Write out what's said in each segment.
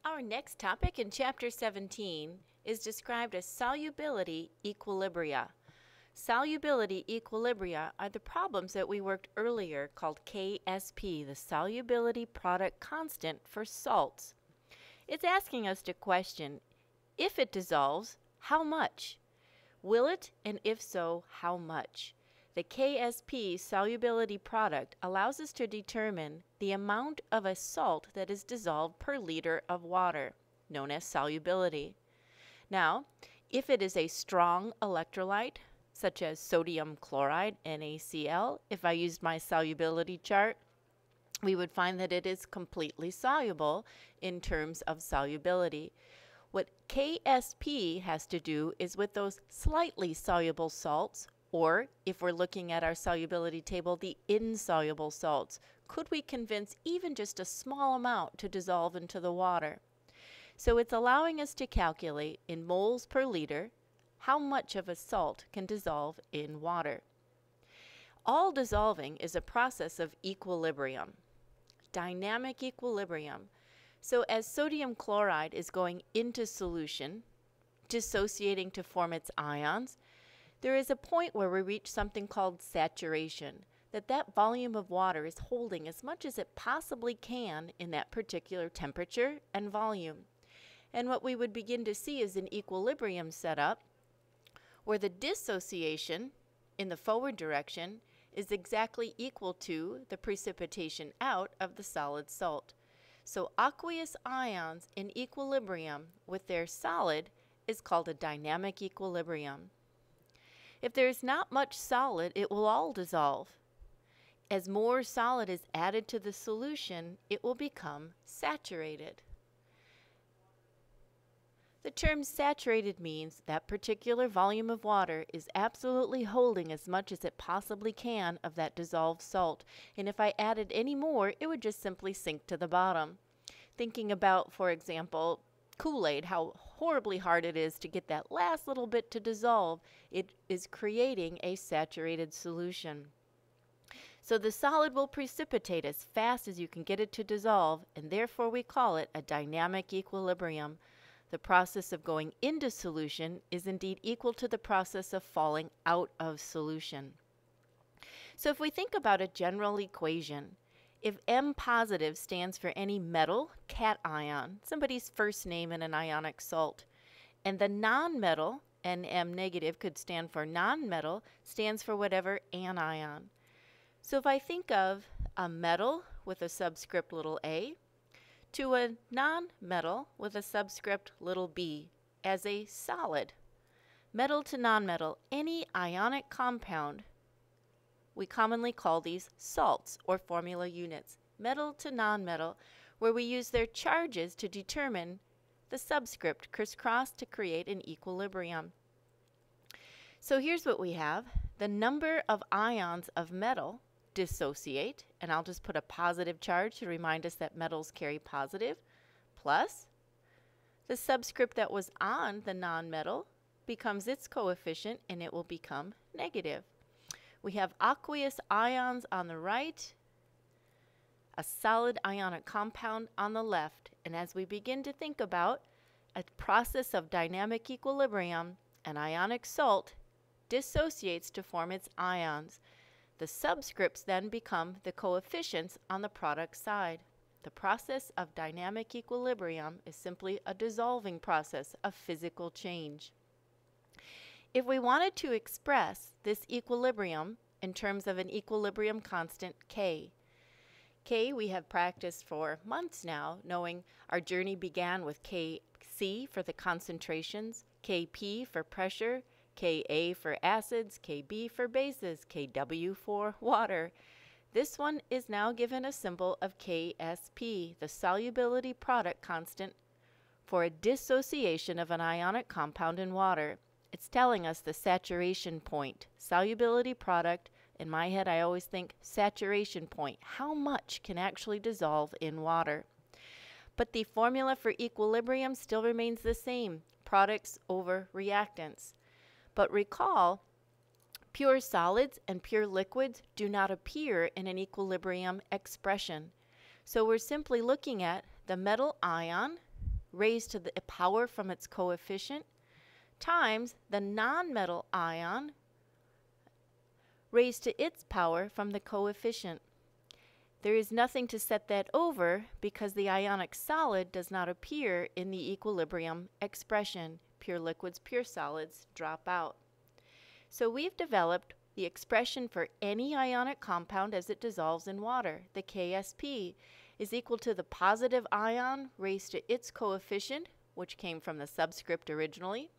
Our next topic in Chapter 17 is described as solubility equilibria. Solubility equilibria are the problems that we worked earlier called KSP, the solubility product constant for salts. It's asking us to question, if it dissolves, how much? Will it, and if so, how much? The KSP solubility product allows us to determine the amount of a salt that is dissolved per liter of water, known as solubility. Now, if it is a strong electrolyte, such as sodium chloride, NaCl, if I used my solubility chart, we would find that it is completely soluble in terms of solubility. What KSP has to do is with those slightly soluble salts, or if we're looking at our solubility table, the insoluble salts. Could we convince even just a small amount to dissolve into the water? So it's allowing us to calculate in moles per liter how much of a salt can dissolve in water. All dissolving is a process of equilibrium, dynamic equilibrium. So as sodium chloride is going into solution, dissociating to form its ions, there is a point where we reach something called saturation, that volume of water is holding as much as it possibly can in that particular temperature and volume. And what we would begin to see is an equilibrium setup where the dissociation in the forward direction is exactly equal to the precipitation out of the solid salt. So aqueous ions in equilibrium with their solid is called a dynamic equilibrium. If there is not much solid, it will all dissolve. As more solid is added to the solution, it will become saturated. The term saturated means that particular volume of water is absolutely holding as much as it possibly can of that dissolved salt. And if I added any more, it would just simply sink to the bottom. Thinking about, for example, Kool-Aid, how horribly hard it is to get that last little bit to dissolve, it is creating a saturated solution. So the solid will precipitate as fast as you can get it to dissolve, and therefore we call it a dynamic equilibrium. The process of going into solution is indeed equal to the process of falling out of solution. So if we think about a general equation, if M positive stands for any metal, cation, somebody's first name in an ionic salt, and the non-metal, NM negative, could stand for non-metal, stands for whatever anion. So if I think of a metal with a subscript little a, to a non-metal with a subscript little b as a solid, metal to non-metal, any ionic compound, we commonly call these salts or formula units, metal to non-metal, where we use their charges to determine the subscript crisscross to create an equilibrium. So here's what we have. The number of ions of metal dissociate, and I'll just put a positive charge to remind us that metals carry positive, plus the subscript that was on the non-metal becomes its coefficient, and it will become negative. We have aqueous ions on the right, a solid ionic compound on the left, and as we begin to think about a process of dynamic equilibrium, an ionic salt dissociates to form its ions. The subscripts then become the coefficients on the product side. The process of dynamic equilibrium is simply a dissolving process of physical change. If we wanted to express this equilibrium in terms of an equilibrium constant K, we have practiced for months now, knowing our journey began with Kc for the concentrations, Kp for pressure, Ka for acids, Kb for bases, Kw for water. This one is now given a symbol of Ksp, the solubility product constant for a dissociation of an ionic compound in water. It's telling us the saturation point. Solubility product, in my head I always think saturation point. How much can actually dissolve in water? But the formula for equilibrium still remains the same, products over reactants. But recall, pure solids and pure liquids do not appear in an equilibrium expression. So we're simply looking at the metal ion raised to the power from its coefficient times the nonmetal ion raised to its power from the coefficient. There is nothing to set that over because the ionic solid does not appear in the equilibrium expression. Pure liquids, pure solids drop out. So we've developed the expression for any ionic compound as it dissolves in water. The KSP is equal to the positive ion raised to its coefficient, which came from the subscript originally,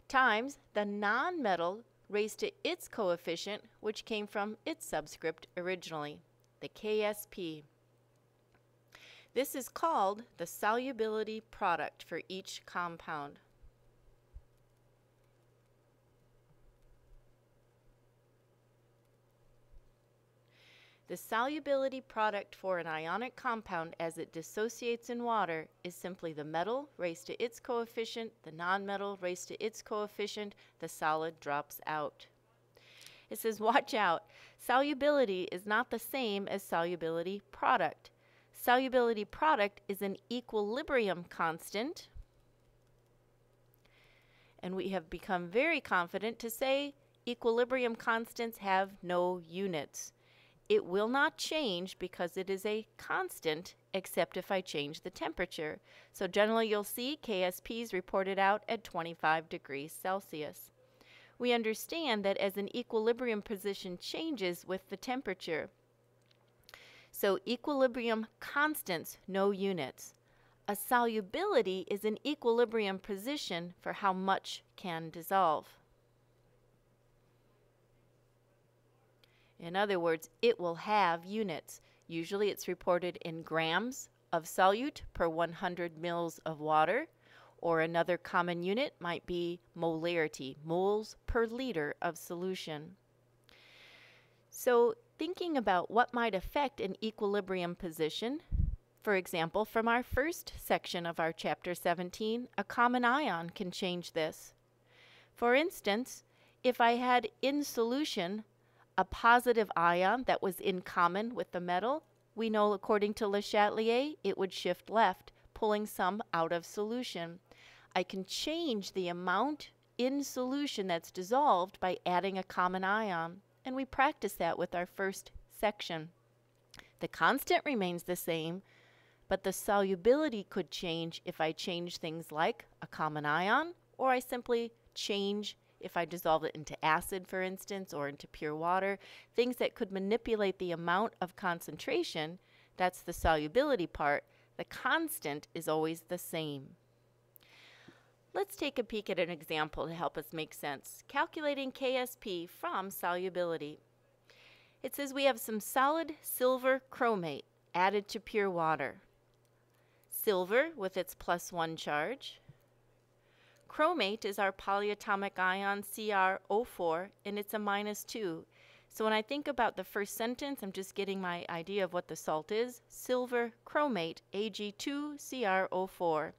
times the nonmetal raised to its coefficient, which came from its subscript originally, the KSP. This is called the solubility product for each compound. The solubility product for an ionic compound as it dissociates in water is simply the metal raised to its coefficient, the nonmetal raised to its coefficient, the solid drops out. It says, watch out, solubility is not the same as solubility product. Solubility product is an equilibrium constant, and we have become very confident to say equilibrium constants have no units. It will not change because it is a constant except if I change the temperature. So generally you'll see KSPs reported out at 25 degrees Celsius. We understand that as an equilibrium position changes with the temperature. So equilibrium constants, no units. A solubility is an equilibrium position for how much can dissolve. In other words, it will have units. Usually it's reported in grams of solute per 100 mils of water, or another common unit might be molarity, moles per liter of solution. So thinking about what might affect an equilibrium position, for example, from our first section of our chapter 17, a common ion can change this. For instance, if I had in solution a positive ion that was in common with the metal, we know according to Le Chatelier it would shift left, pulling some out of solution. I can change the amount in solution that's dissolved by adding a common ion, and we practice that with our first section. The constant remains the same, but the solubility could change if I change things like a common ion, or I simply change if I dissolve it into acid, for instance, or into pure water, things that could manipulate the amount of concentration. That's the solubility part. The constant is always the same. Let's take a peek at an example to help us make sense. Calculating KSP from solubility. It says we have some solid silver chromate added to pure water. Silver with its +1 charge. Chromate is our polyatomic ion Cr(O4), and it's a -2. So when I think about the first sentence, I'm just getting my idea of what the salt is. Silver chromate, Ag2Cr(O4),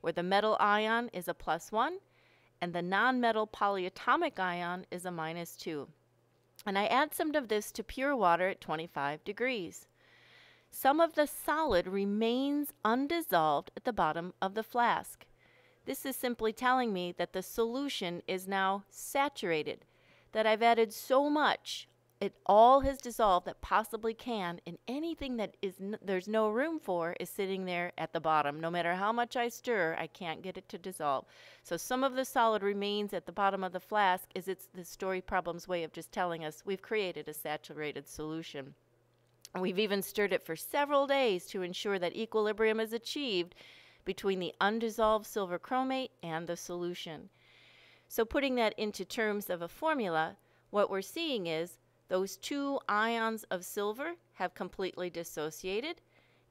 where the metal ion is a +1, and the nonmetal polyatomic ion is a -2. And I add some of this to pure water at 25 degrees. Some of the solid remains undissolved at the bottom of the flask. This is simply telling me that the solution is now saturated, that I've added so much, it all has dissolved that possibly can, and anything that there's no room for is sitting there at the bottom. No matter how much I stir, I can't get it to dissolve. So some of the solid remains at the bottom of the flask is it's the story problem's way of just telling us we've created a saturated solution. And we've even stirred it for several days to ensure that equilibrium is achieved between the undissolved silver chromate and the solution. So putting that into terms of a formula, what we're seeing is those two ions of silver have completely dissociated,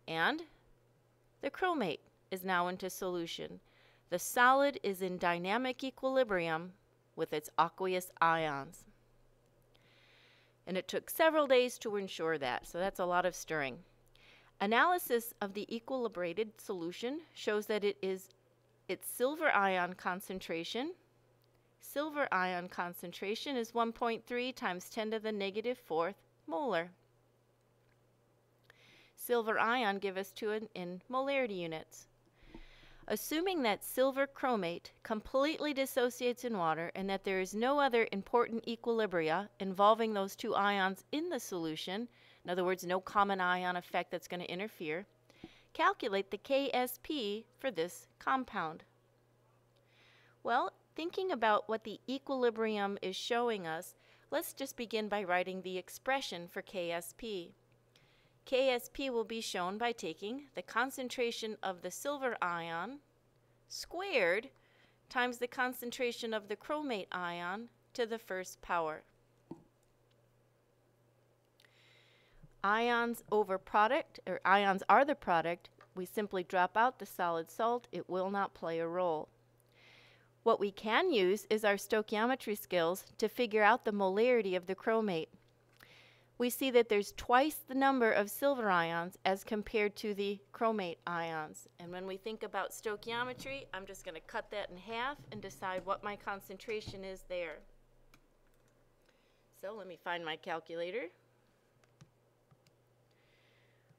and the chromate is now into solution. The solid is in dynamic equilibrium with its aqueous ions. And it took several days to ensure that, so that's a lot of stirring. Analysis of the equilibrated solution shows that its silver ion concentration. Silver ion concentration is 1.3 times 10 to the -4 molar. Silver ion give us 2 in molarity units. Assuming that silver chromate completely dissociates in water and that there is no other important equilibria involving those two ions in the solution, in other words, no common ion effect that's going to interfere, calculate the KSP for this compound. Well, thinking about what the equilibrium is showing us, let's just begin by writing the expression for KSP. KSP will be shown by taking the concentration of the silver ion squared times the concentration of the chromate ion to the first power. Ions over product, or ions are the product. We simply drop out the solid salt. It will not play a role. What we can use is our stoichiometry skills to figure out the molarity of the chromate. We see that there's twice the number of silver ions as compared to the chromate ions. And when we think about stoichiometry, I'm just going to cut that in half and decide what my concentration is there. So let me find my calculator.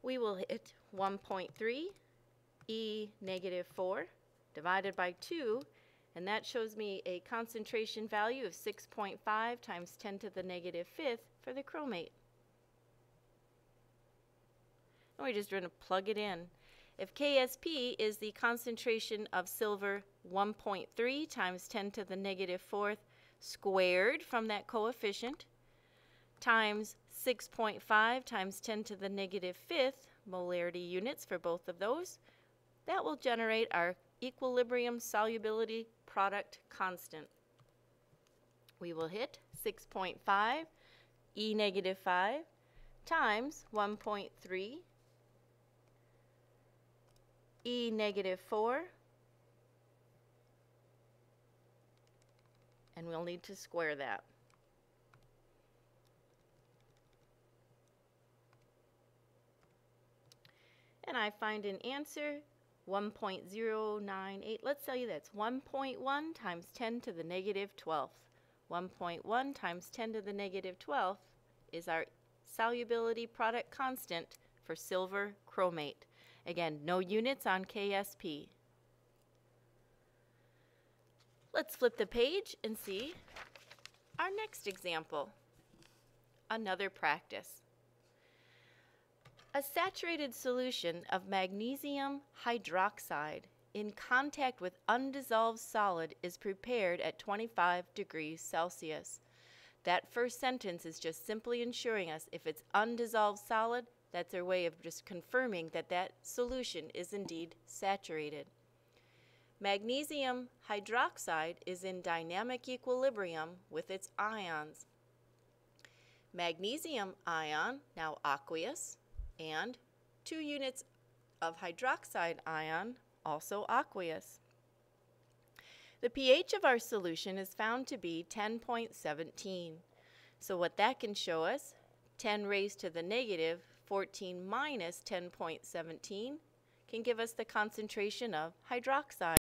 We will hit 1.3 E negative 4 divided by 2, and that shows me a concentration value of 6.5 times 10 to the negative 5th for the chromate. And we're just going to plug it in. If KSP is the concentration of silver 1.3 times 10 to the negative 4th squared from that coefficient times 6.5 times 10 to the negative 5th molarity units for both of those, that will generate our equilibrium solubility product constant. We will hit 6.5 E negative 5 times 1.3 E negative 4, and we'll need to square that. And I find an answer 1.098. Let's tell you that's 1.1 times 10 to the negative 12th. 1.1 times 10 to the negative 12th is our solubility product constant for silver chromate. Again, no units on KSP. Let's flip the page and see our next example. Another practice. A saturated solution of magnesium hydroxide in contact with undissolved solid is prepared at 25 degrees Celsius. That first sentence is just simply ensuring us if it's undissolved solid, that's their way of just confirming that that solution is indeed saturated. Magnesium hydroxide is in dynamic equilibrium with its ions. Magnesium ion, now aqueous, and 2 units of hydroxide ion, also aqueous. The pH of our solution is found to be 10.17. So what that can show us, 10 raised to the negative 14 minus 10.17 can give us the concentration of hydroxide.